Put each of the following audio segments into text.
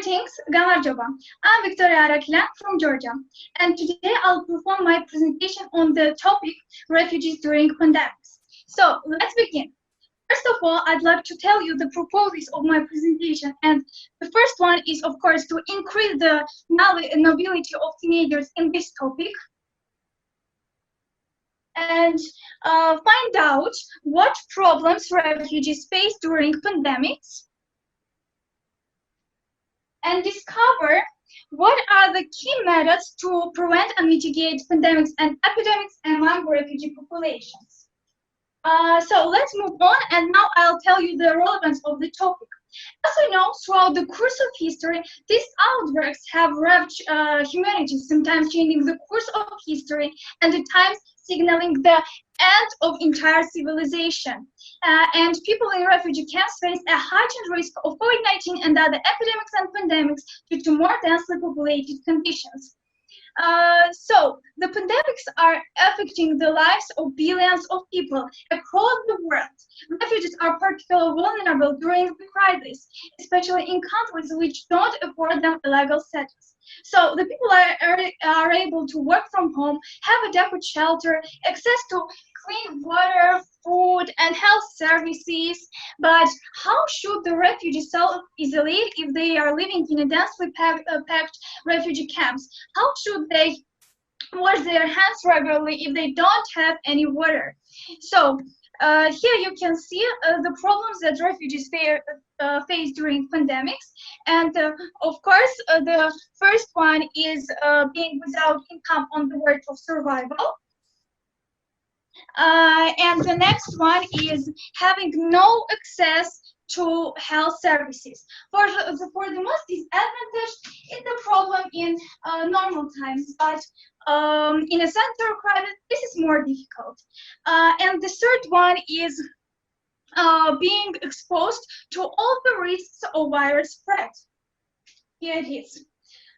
Greetings, Gamarjaba. I'm Victoria Arakelyan from Georgia, and today I'll perform my presentation on the topic refugees during pandemics. So let's begin. First of all, I'd like to tell you the purposes of my presentation, and the first one is, of course, to increase the knowledge and ability of teenagers in this topic, and find out what problems refugees face during pandemics, and discover what are the key methods to prevent and mitigate pandemics and epidemics among refugee populations. So let's move on, and now I'll tell you the relevance of the topic. As we know, throughout the course of history, these outbreaks have ravaged humanity, sometimes changing the course of history and at times signaling the end of entire civilization. And people in refugee camps face a heightened risk of COVID-19 and other epidemics and pandemics due to more densely populated conditions. So the pandemics are affecting the lives of billions of people across the world. Refugees are particularly vulnerable during the crisis, especially in countries which don't afford them a legal status. So the people are able to work from home, have adequate shelter, access to clean water, food, and health services. But how should the refugees self-isolate if they are living in a densely packed refugee camps? How should they wash their hands regularly if they don't have any water? So here you can see the problems that refugees face during pandemics, and of course the first one is being without income on the verge of survival. And the next one is having no access to health services. For the most disadvantaged, it's a problem in normal times, but in a center of crisis, this is more difficult. And the third one is being exposed to all the risks of virus spread. Here it is.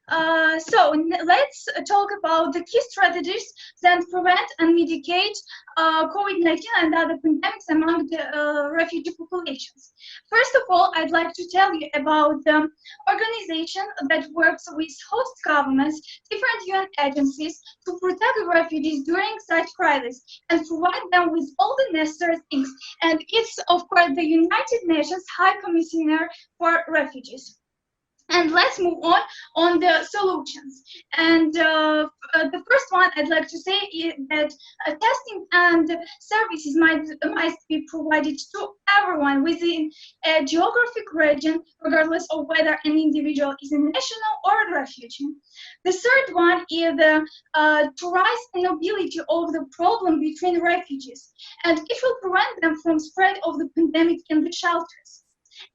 So let's talk about the key strategies that prevent and mitigate COVID-19 and other pandemics among the refugee populations. First of all, I'd like to tell you about the organization that works with host governments, different UN agencies to protect refugees during such crisis and provide them with all the necessary things. And it's, of course, the United Nations High Commissioner for Refugees. And let's move on the solutions. And the first one I'd like to say is that testing and services might be provided to everyone within a geographic region, regardless of whether an individual is a national or a refugee. The third one is to raise the mobility of the problem between refugees, and it will prevent them from spread of the pandemic in the shelters.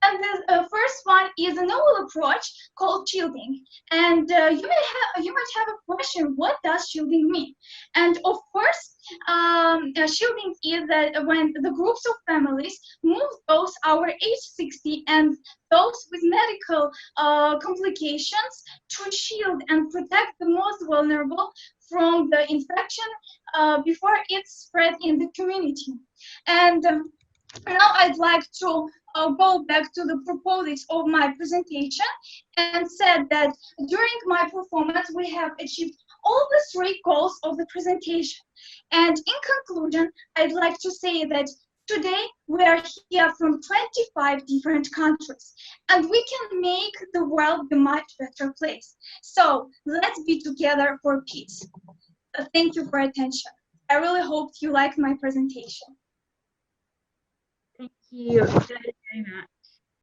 And the first one is a novel approach called shielding. And you might have a question: what does shielding mean? And of course, shielding is that when the groups of families move those over age 60 and those with medical complications to shield and protect the most vulnerable from the infection before it's spread in the community. And now I'd like to go back to the purposes of my presentation and said that during my performance we have achieved all the three goals of the presentation. And in conclusion, I'd like to say that today we are here from 25 different countries, and we can make the world a much better place. So let's be together for peace. Thank you for attention. I really hope you liked my presentation. Thank you very much.